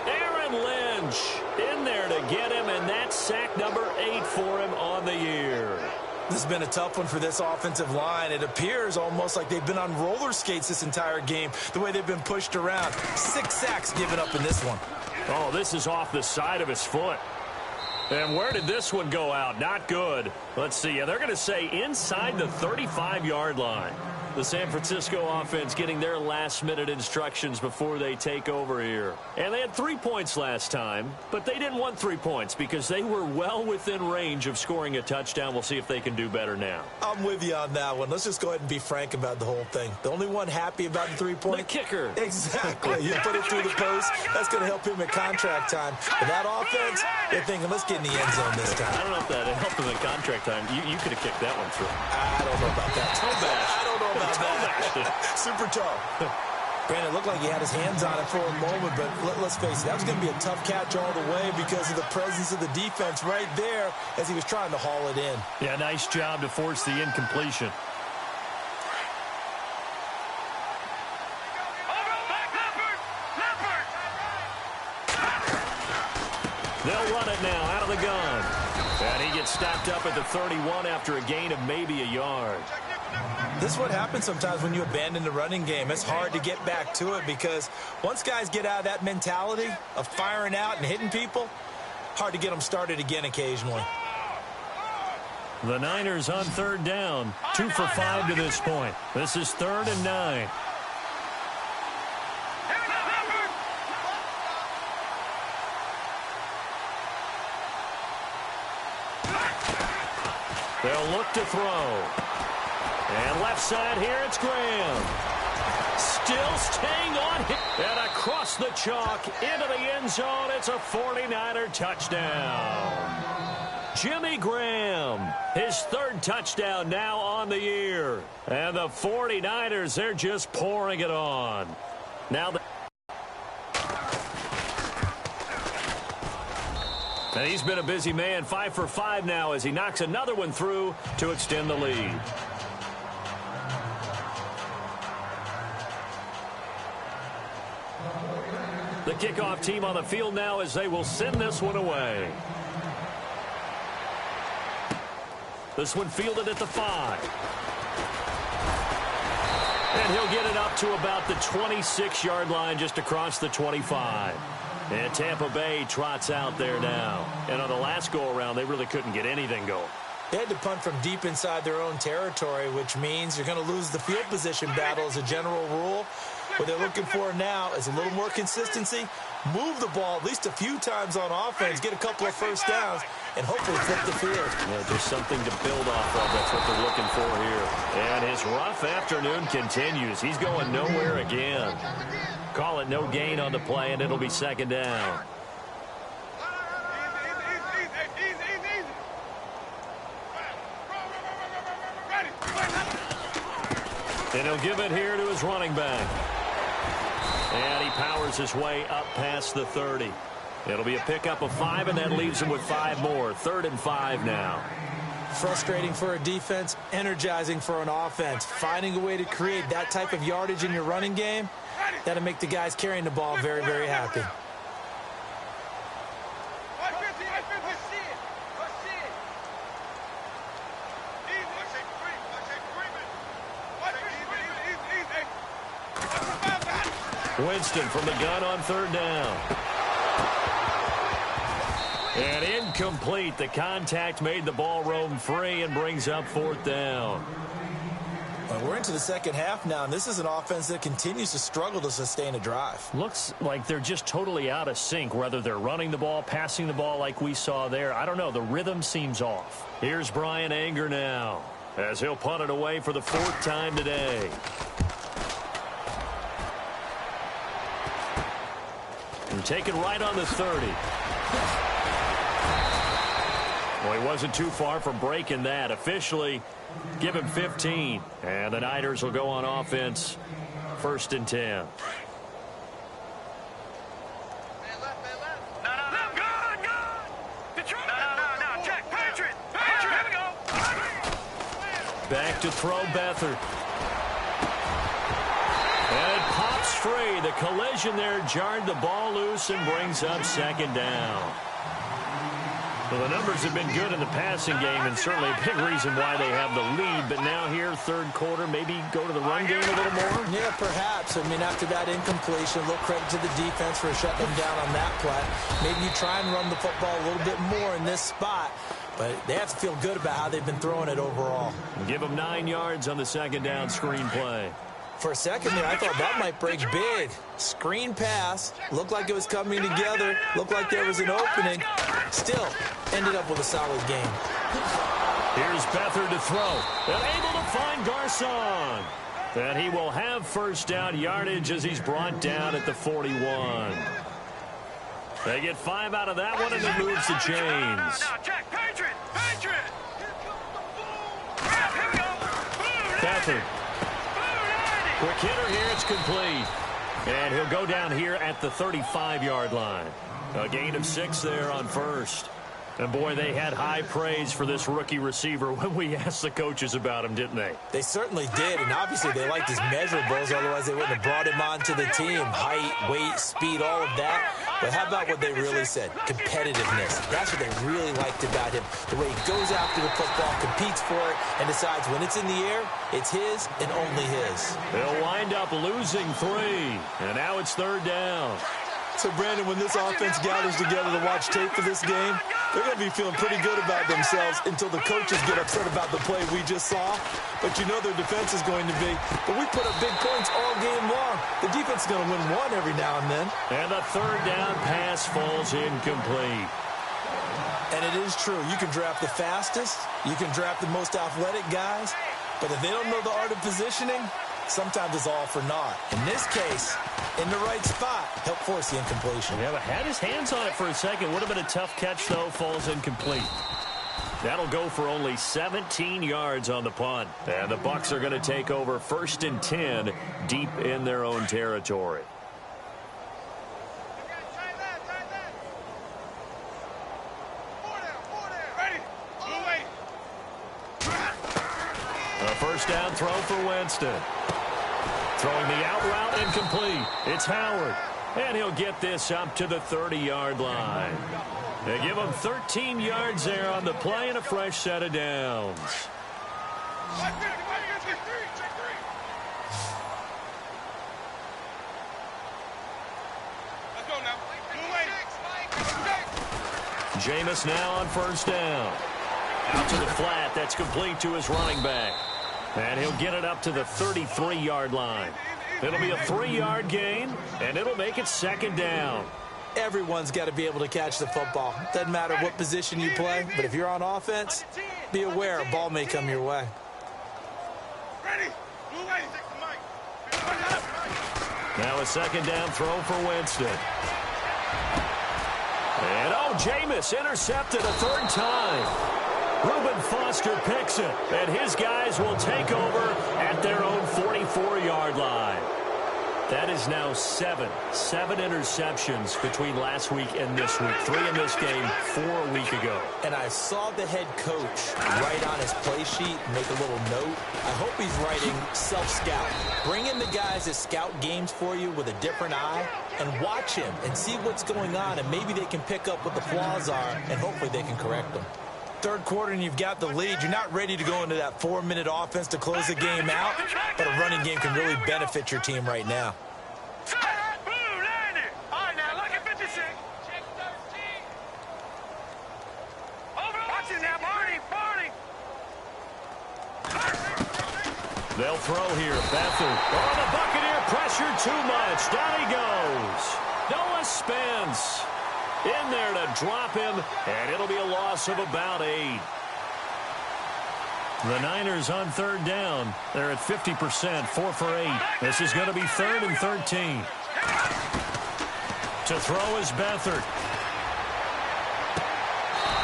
S2: Aaron Lynch in there to get him, and that's sack number 8 for him on the year.
S3: This has been a tough one for this offensive line. It appears almost like they've been on roller skates this entire game, the way they've been pushed around. 6 sacks given up in this one.
S2: Oh, this is off the side of his foot. And where did this one go out? Not good. Let's see. They're going to say inside the 35-yard line. The San Francisco offense getting their last-minute instructions before they take over here. And they had 3 points last time, but they didn't want 3 points because they were well within range of scoring a touchdown. We'll see if they can do better now.
S3: I'm with you on that one. Let's just go ahead and be frank about the whole thing. The only one happy about the 3-point?
S2: The kicker.
S3: Exactly. You put it through the post. That's going to help him at contract time. But that offense, they're thinking, let's get in the end zone this time.
S2: I don't know if that helped him at contract time. You could have kicked that one through.
S3: I don't know about that.
S2: Toe bash.
S3: I don't know about that. Super tough. Granted, it looked like he had his hands on it for a moment, but let's face it, that was going to be a tough catch all the way because of the presence of the defense right there as he was trying to haul it in.
S2: Yeah, nice job to force the incompletion. They'll run it now out of the gun. And he gets stopped up at the 31 after a gain of maybe a yard.
S3: This is what happens sometimes when you abandon the running game. It's hard to get back to it because once guys get out of that mentality of firing out and hitting people, hard to get them started again occasionally.
S2: The Niners on 3rd down, 2 for 5 to this point. This is 3rd and 9. They'll look to throw. And left side here, it's Graham. Still staying on him. And across the chalk into the end zone. It's a 49er touchdown. Jimmy Graham, his third touchdown now on the year. And the 49ers, they're just pouring it on. Now and he's been a busy man, 5 for 5 now as he knocks another one through to extend the lead. The kickoff team on the field now as they will send this one away. This one fielded at the 5. And he'll get it up to about the 26-yard line just across the 25. And Tampa Bay trots out there now. And on the last go-around, they really couldn't get anything going.
S3: They had to punt from deep inside their own territory, which means you're going to lose the field position battle as a general rule. What they're looking for now is a little more consistency, move the ball at least a few times on offense, get a couple of first downs, and hopefully flip the field.
S2: Yeah, there's something to build off of. That's what they're looking for here. And his rough afternoon continues. He's going nowhere again. Call it no gain on the play, and it'll be second down. And he'll give it here to his running back. And he powers his way up past the 30. It'll be a pickup of 5, and that leaves him with 5 more. 3rd and 5 now.
S3: Frustrating for a defense, energizing for an offense. Finding a way to create that type of yardage in your running game, that'll make the guys carrying the ball very, very happy.
S2: Winston from the gun on 3rd down. And incomplete. The contact made the ball roam free and brings up 4th down.
S3: Well, we're into the second half now, and this is an offense that continues to struggle to sustain a drive.
S2: Looks like they're just totally out of sync, whether they're running the ball, passing the ball like we saw there. I don't know. The rhythm seems off. Here's Brian Anger now as he'll punt it away for the 4th time today. And taken right on the 30. Well, he wasn't too far from breaking that. Officially, give him 15. And the Niners will go on offense. 1st and 10. Back to throw Beathard. And it pops free. The collision there jarred the ball loose and brings up 2nd down. Well, the numbers have been good in the passing game, and certainly a big reason why they have the lead. But now here, 3rd quarter, maybe go to the run game a little more?
S3: Yeah, perhaps. I mean, after that incompletion, a little credit to the defense for shutting them down on that play. Maybe you try and run the football a little bit more in this spot. But they have to feel good about how they've been throwing it overall.
S2: Give them 9 yards on the 2nd down screen play.
S3: For a second there, I thought that might break big. Screen pass. Looked like it was coming together. Looked like there was an opening. Still, ended up with a solid game.
S2: Here's Beathard to throw. And able to find Garcon. And he will have 1st down yardage as he's brought down at the 41. They get 5 out of that one, and it moves the chains. Beathard. Quick hitter here, it's complete. And he'll go down here at the 35-yard line. A gain of 6 there on 1st. And, boy, they had high praise for this rookie receiver when we asked the coaches about him, didn't they?
S3: They certainly did, and obviously they liked his measurables. Otherwise, they wouldn't have brought him onto the team. Height, weight, speed, all of that. But how about what they really said? Competitiveness. That's what they really liked about him. The way he goes after the football, competes for it, and decides when it's in the air, it's his and only his.
S2: They'll wind up losing 3, and now it's 3rd down.
S3: So, Brandon, when this offense gathers together to watch tape for this game, they're going to be feeling pretty good about themselves until the coaches get upset about the play we just saw. But you know their defense is going to be. But we put up big points all game long. The defense is going to win one every now and then.
S2: And the 3rd down pass falls incomplete.
S3: And it is true. You can draft the fastest. You can draft the most athletic guys. But if they don't know the art of positioning, sometimes it's all for naught. In this case, in the right spot, help force the incompletion.
S2: Yeah, but had his hands on it for a second. Would have been a tough catch, though. Falls incomplete. That'll go for only 17 yards on the punt. And the Bucs are going to take over 1st and 10 deep in their own territory. A first down throw for Winston. Throwing the out route incomplete. It's Howard. And he'll get this up to the 30-yard line. They give him 13 yards there on the play and a fresh set of downs. Jameis now on first down. Out to the flat. That's complete to his running back. And he'll get it up to the 33-yard line. It'll be a 3-yard gain, and it'll make it 2nd down.
S3: Everyone's got to be able to catch the football. Doesn't matter what position you play, but if you're on offense, be aware a ball may come your way.
S2: Now a 2nd down throw for Winston. And Jameis intercepted a 3rd time. Reuben Foster picks it, and his guys will take over at their own 44-yard line. That is now 7 interceptions between last week and this week. 3 in this game, 4 a week ago.
S3: And I saw the head coach write on his play sheet, make a little note. I hope he's writing self-scout. Bring in the guys that scout games for you with a different eye and watch him and see what's going on, and maybe they can pick up what the flaws are, and hopefully they can correct them. 3rd quarter and you've got the lead. You're not ready to go into that 4-minute offense to close the game out, but a running game can really benefit your team right now.
S2: They'll throw here. Beathard. Oh, the Buccaneer pressure too much. Down he goes. Noah Spence in there to drop him, and it'll be a loss of about 8. The Niners on 3rd down. They're at 50%, 4 for 8. This is going to be 3rd and 13. To throw is Beathard.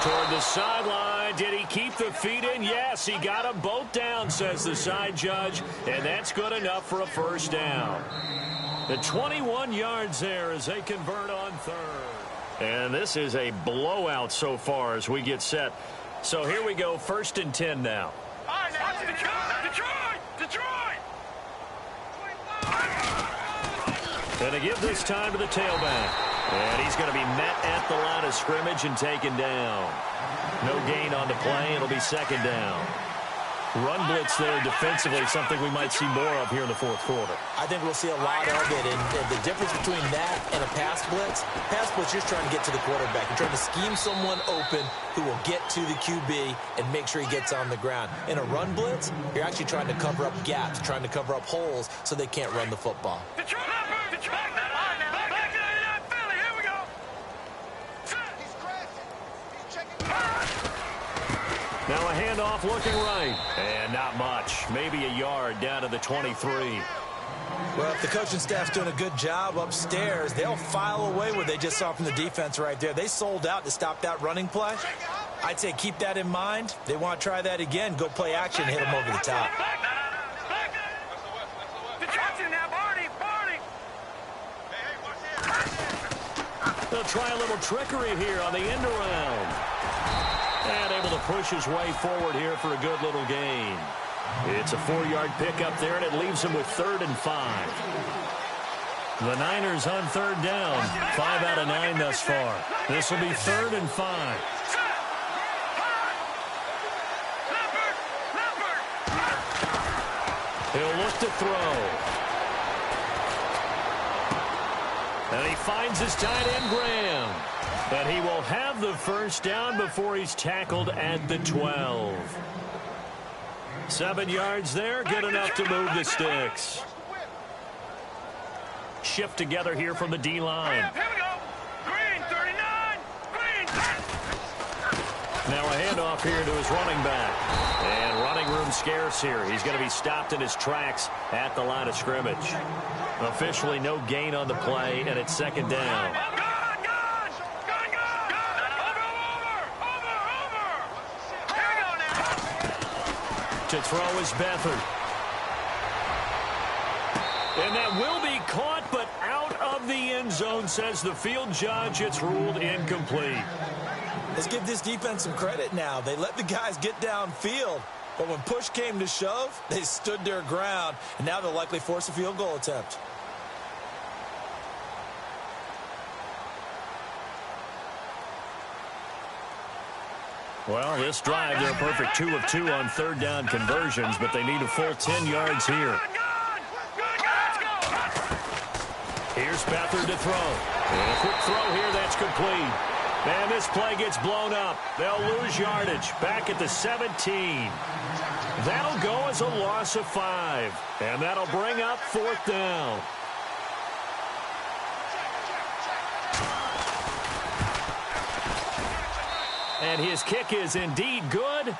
S2: Toward the sideline. Did he keep the feet in? Yes, he got them both down, says the side judge, and that's good enough for a 1st down. The 21 yards there as they convert on 3rd. And this is a blowout so far as we get set. So here we go, 1st and 10 now. Detroit! And to give this time to the tailback. And he's going to be met at the line of scrimmage and taken down. No gain on the play. It'll be 2nd down. Run blitz there defensively, something we might see more of here in the 4th quarter.
S3: I think we'll see a lot of it, and the difference between that and a pass blitz, you're just trying to get to the quarterback. You're trying to scheme someone open who will get to the QB and make sure he gets on the ground. In a run blitz, you're actually trying to cover up gaps, trying to cover up holes so they can't run the football.
S2: Now a handoff looking right. And not much. Maybe a yard down to the 23.
S3: Well, if the coaching staff's doing a good job upstairs, they'll file away what they just saw from the defense right there. They sold out to stop that running play. I'd say keep that in mind. They want to try that again. Go play action, hit them over the top.
S2: They'll try a little trickery here on the end around. And able to push his way forward here for a good little gain. It's a 4-yard pickup there, and it leaves him with 3rd and 5. The Niners on 3rd down. 5 out of 9 thus far. This will be 3rd and 5. He'll look to throw. And he finds his tight end, Graham. But he will have the 1st down before he's tackled at the 12. 7 yards there, good enough to move the sticks. Shift together here from the D-line.
S4: Here we go. Green, 39. Green.
S2: Now a handoff here to his running back. And running room scarce here. He's going to be stopped in his tracks at the line of scrimmage. Officially no gain on the play, and it's second down. To throw is Beathard. And that will be caught, but out of the end zone, says the field judge. It's ruled incomplete.
S3: Let's give this defense some credit now. They let the guys get downfield, but when push came to shove, they stood their ground, and now they'll likely force a field goal attempt.
S2: Well, this drive, they're a perfect 2 of 2 on third down conversions, but they need a full 10 yards here. Here's Beathard to throw. And a quick throw here, that's complete. And this play gets blown up. They'll lose yardage back at the 17. That'll go as a loss of 5. And that'll bring up fourth down. And his kick is indeed good.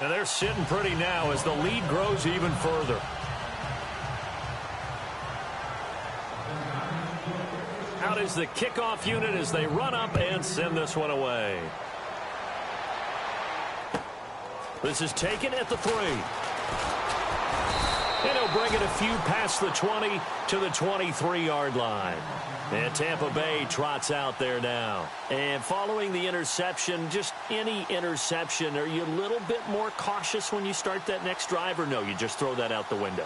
S2: And they're sitting pretty now as the lead grows even further. Out is the kickoff unit as they run up and send this one away. This is taken at the 3. And he'll bring it a few past the 20 to the 23-yard line. And Tampa Bay trots out there now. And following the interception, just any interception, are you a little bit more cautious when you start that next drive, or no, you just throw that out the window?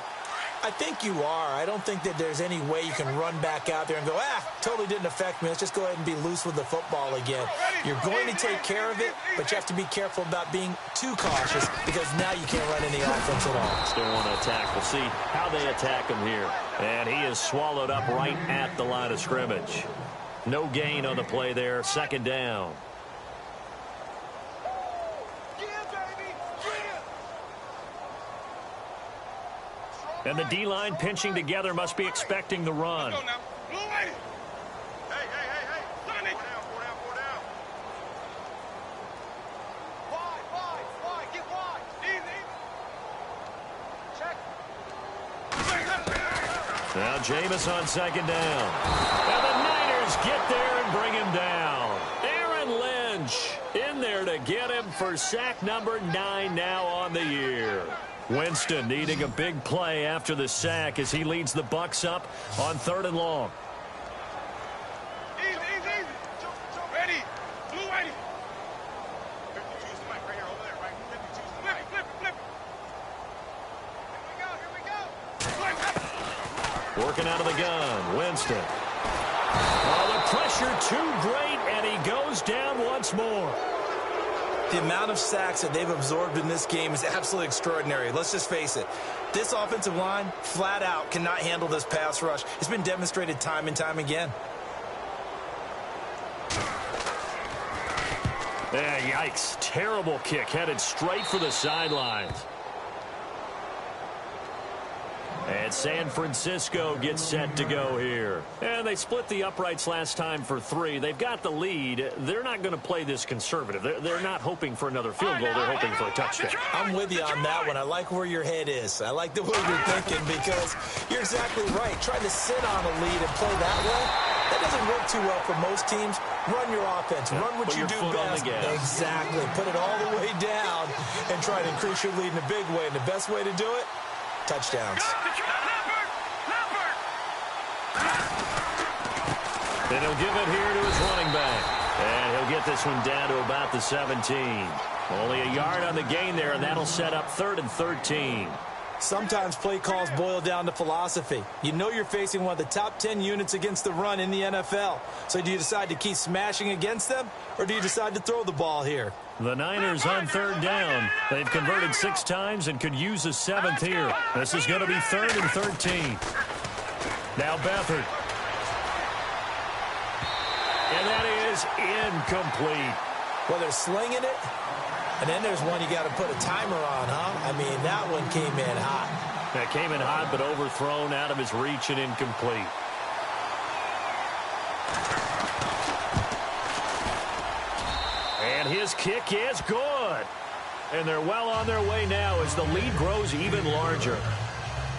S3: I think you are. I don't think that there's any way you can run back out there and go, totally didn't affect me. Let's just go ahead and be loose with the football again. You're going to take care of it, but you have to be careful about being too cautious because now you can't run any offense at all.
S2: Still want to attack. We'll see how they attack him here. And he is swallowed up right at the line of scrimmage. No gain on the play there. Second down. And the D-line pinching together must be expecting the run.
S4: Hey. Sonny. Four down. Wide. Get wide. Easy. Check.
S2: Now Jameis on second down. And the Niners get there and bring him down. Aaron Lynch in there to get him for sack number 9 now on the year. Winston needing a big play after the sack as he leads the Bucs up on 3rd and long.
S4: Easy. Ready. Blue ready. Flip it. Here we go.
S2: Working out of the gun, Winston. Oh, the pressure too great, and he goes down once more.
S3: The amount of sacks that they've absorbed in this game is absolutely extraordinary. Let's just face it. This offensive line, flat out, cannot handle this pass rush. It's been demonstrated time and time again.
S2: Yikes. Terrible kick headed straight for the sidelines. And San Francisco gets set to go here. And they split the uprights last time for 3. They've got the lead. They're not going to play this conservative. They're not hoping for another field goal. They're hoping for a touchdown.
S3: I'm with you on that one. I like where your head is. I like the way you're thinking because you're exactly right. Trying to sit on a lead and play that way, that doesn't work too well for most teams. Run your offense. Run what you do best. Exactly. Put it all the way down and try to increase your lead in a big way. And the best way to do it, touchdowns.
S2: And he'll give it here to his running back. And he'll get this one down to about the 17. Only a yard on the gain there, and that'll set up 3rd and 13.
S3: Sometimes play calls boil down to philosophy. You know you're facing one of the top 10 units against the run in the NFL. So do you decide to keep smashing against them, or do you decide to throw the ball here?
S2: The Niners on 3rd down. They've converted 6 times and could use a 7th here. This is going to be 3rd and 13. Now Beathard. And that is incomplete.
S3: Well, they're slinging it, and then there's one you got to put a timer on, huh? I mean, that one came in hot.
S2: That came in hot, but overthrown, out of his reach and incomplete. And his kick is good. And they're well on their way now as the lead grows even larger.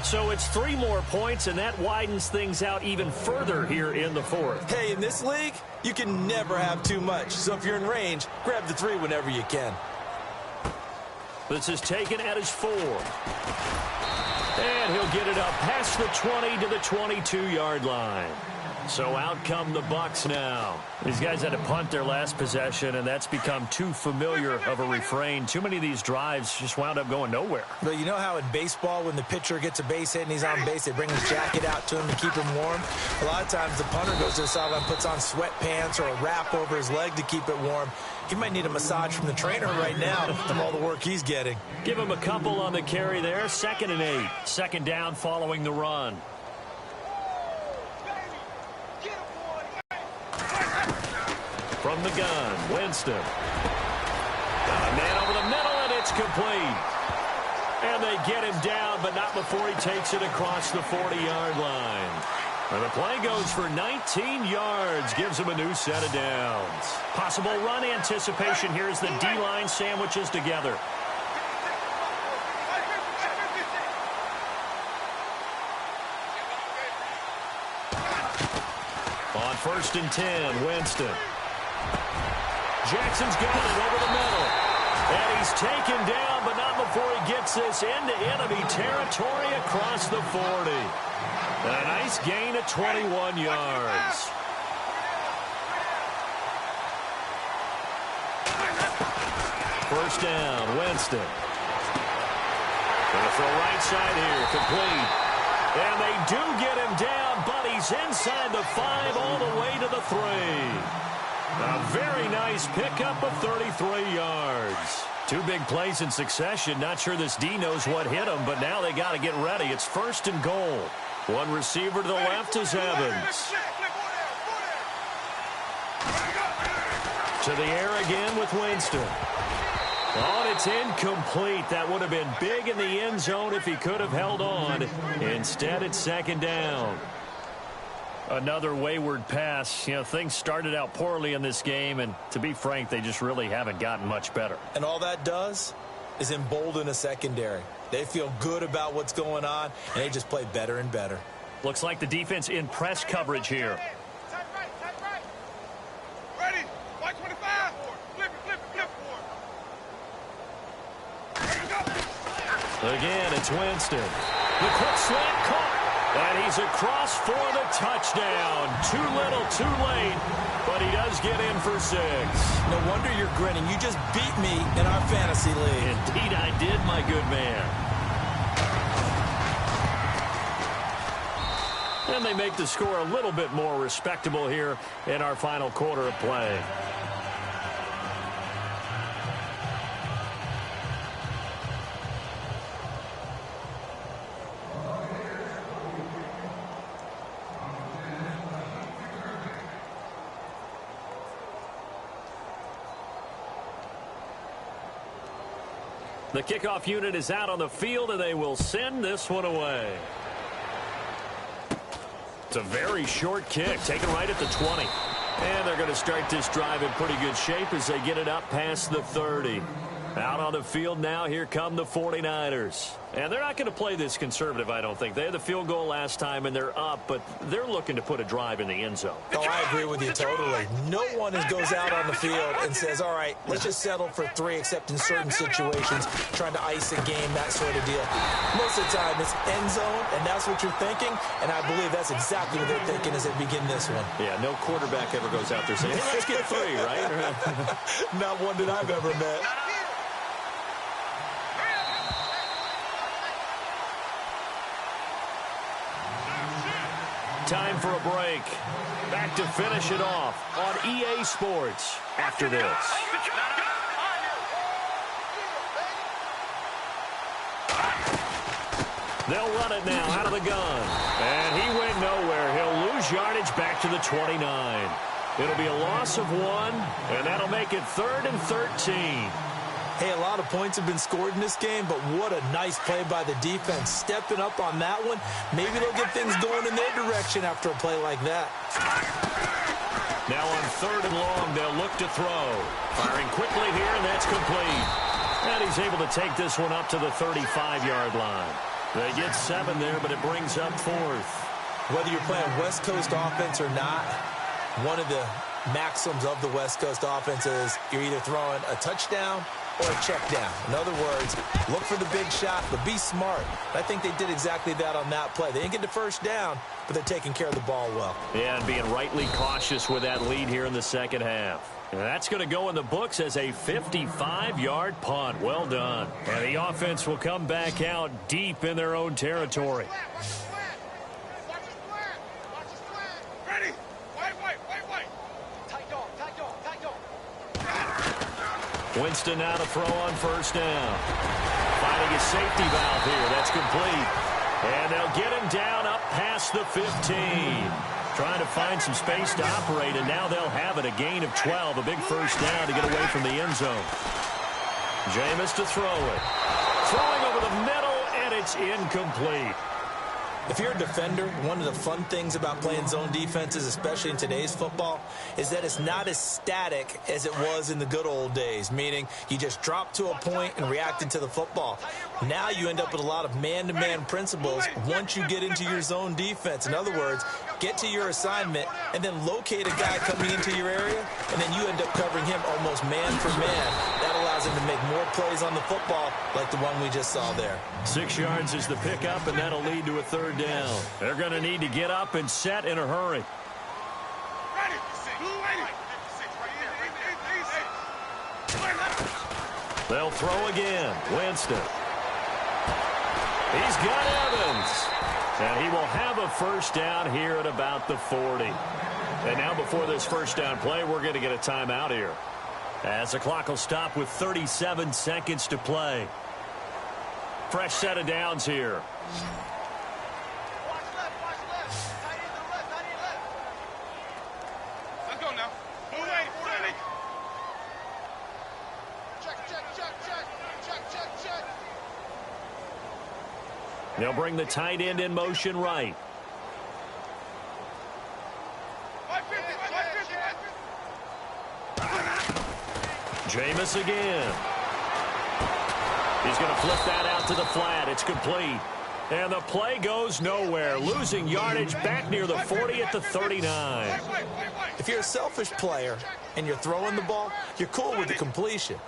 S2: So it's 3 more points, and that widens things out even further here in the fourth.
S3: Hey, in this league, you can never have too much. So if you're in range, grab the 3 whenever you can.
S2: This is taken at his 4. And he'll get it up past the 20 to the 22-yard line. So out come the Bucs now. These guys had to punt their last possession, and that's become too familiar of a refrain. Too many of these drives just wound up going nowhere.
S3: But you know how in baseball, when the pitcher gets a base hit and he's on base, they bring his jacket out to him to keep him warm? A lot of times the punter goes to the sideline, puts on sweatpants or a wrap over his leg to keep it warm. He might need a massage from the trainer right now from all the work he's getting.
S2: Give him a couple on the carry there. 2nd and 8. 2nd down following the run. From the gun, Winston. Got a man over the middle, and it's complete. And they get him down, but not before he takes it across the 40-yard line. And the play goes for 19 yards, gives him a new set of downs. Possible run anticipation here as the D-line sandwiches together. On 1st and 10, Winston. Jackson's got it over the middle. And he's taken down, but not before he gets this into enemy territory across the 40. And a nice gain of 21 yards. First down, Winston. Gonna throw right side here, complete. And they do get him down, but he's inside the 5 all the way to the 3. A very nice pickup of 33 yards. 2 big plays in succession. Not sure this D knows what hit him, but now they got to get ready. It's 1st and goal. One receiver to the left is Evans. To the air again with Winston. Oh, and it's incomplete. That would have been big in the end zone if he could have held on. Instead, it's 2nd down. Another wayward pass. You know, things started out poorly in this game, and to be frank, they just really haven't gotten much better.
S3: And all that does is embolden a secondary. They feel good about what's going on, and they just play better and better.
S2: Looks like the defense in press coverage here.
S4: Ready? White 25. Flip it.
S2: Again, it's Winston. The quick slant caught. And he's across for the touchdown. Too little, too late, but he does get in for 6.
S3: No wonder you're grinning. You just beat me in our fantasy league.
S2: Indeed I did, my good man. And they make the score a little bit more respectable here in our final quarter of play. The kickoff unit is out on the field, and they will send this one away. It's a very short kick, taken right at the 20. And they're going to start this drive in pretty good shape as they get it up past the 30. Out on the field now, here come the 49ers. And they're not going to play this conservative, I don't think. They had the field goal last time, and they're up, but they're looking to put a drive in the end zone.
S3: Oh, I agree with you totally. No one goes out on the field and says, all right, let's just settle for 3, except in certain situations, trying to ice a game, that sort of deal. Most of the time, it's end zone, and that's what you're thinking, and I believe that's exactly what they're thinking as they begin this one.
S2: Yeah, no quarterback ever goes out there saying, hey, let's get 3, right?
S3: Not one that I've ever met.
S2: Time for a break. Back to finish it off on EA Sports after this. They'll run it now out of the gun. And he went nowhere. He'll lose yardage back to the 29. It'll be a loss of 1, and that'll make it 3rd and 13.
S3: Hey, a lot of points have been scored in this game, but what a nice play by the defense. Stepping up on that one, maybe they'll get things going in their direction after a play like that.
S2: Now on 3rd and long, they'll look to throw. Firing quickly here, and that's complete. And he's able to take this one up to the 35-yard line. They get 7 there, but it brings up 4th.
S3: Whether you're playing West Coast offense or not, one of the maxims of the West Coast offense is you're either throwing a touchdown or a check down. In other words, look for the big shot, but be smart. I think they did exactly that on that play. They didn't get the first down, but they're taking care of the ball well.
S2: Yeah, and being rightly cautious with that lead here in the second half. And that's going to go in the books as a 55-yard punt. Well done. And the offense will come back out deep in their own territory.
S4: Ready? Wait. Tight dog.
S2: Winston now to throw on 1st down. Finding a safety valve here. That's complete. And they'll get him down up past the 15. Trying to find some space to operate, and now they'll have it. A gain of 12, a big 1st down to get away from the end zone. Jameis to throw it. Throwing over the middle, and it's incomplete.
S3: If you're a defender, one of the fun things about playing zone defenses, especially in today's football, is that it's not as static as it was in the good old days, meaning you just drop to a point and reacted to the football. Now you end up with a lot of man-to-man principles once you get into your zone defense. In other words, get to your assignment and then locate a guy coming into your area, and then you end up covering him almost man for man. That allows him to make more plays on the football like the one we just saw there.
S2: 6 yards is the pickup, and that'll lead to a 3rd down. They're going to need to get up and set in a hurry. They'll throw again. Winston. He's got Evans. And he will have a 1st down here at about the 40. And now before this 1st down play, we're going to get a timeout here, as the clock will stop with 37 seconds to play. Fresh set of downs here.
S4: Let's go now. Move ready. Check.
S2: They'll bring the tight end in motion right. Jameis again. He's going to flip that out to the flat. It's complete. And the play goes nowhere. Losing yardage back near the 40 at the 39.
S3: If you're a selfish player and you're throwing the ball, you're cool with the completion.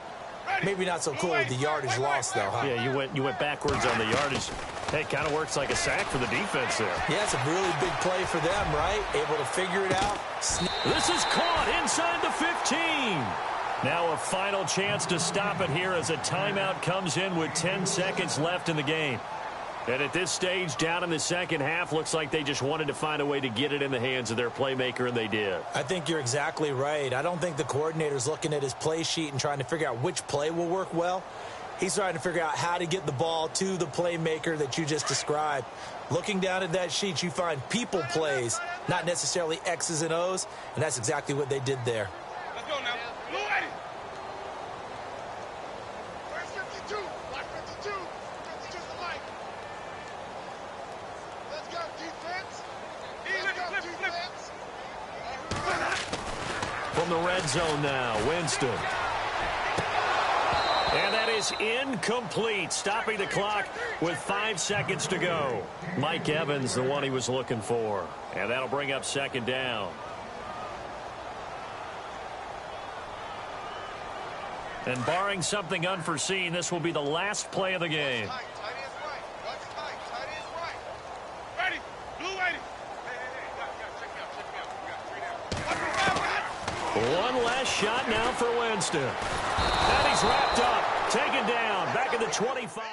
S3: Maybe not so cool with the yardage loss, though, huh?
S2: Yeah, you went backwards on the yardage. Hey, it kind of works like a sack for the defense there.
S3: Yeah, it's a really big play for them, right? Able to figure it out.
S2: This is caught inside the 15. Now a final chance to stop it here as a timeout comes in with 10 seconds left in the game. And at this stage, down in the second half, looks like they just wanted to find a way to get it in the hands of their playmaker, and they did.
S3: I think you're exactly right. I don't think the coordinator's looking at his play sheet and trying to figure out which play will work well. He's trying to figure out how to get the ball to the playmaker that you just described. Looking down at that sheet, you find people plays, not necessarily X's and O's, and that's exactly what they did there.
S4: Let's go now. Blue ready. Where's 52? Watch 52. 52's the light. Let's go, defense. Let's go, defense.
S2: From the red zone now, Winston. And that is incomplete, stopping the clock with 5 seconds to go. Mike Evans, the one he was looking for. And that'll bring up 2nd down. And barring something unforeseen, this will be the last play of the game.
S4: Tight is right. Watch tight. Tight is right. Ready. Blue ready. Check me out.
S2: One last shot now for Winston. And he's wrapped up, taken down, back at the 25.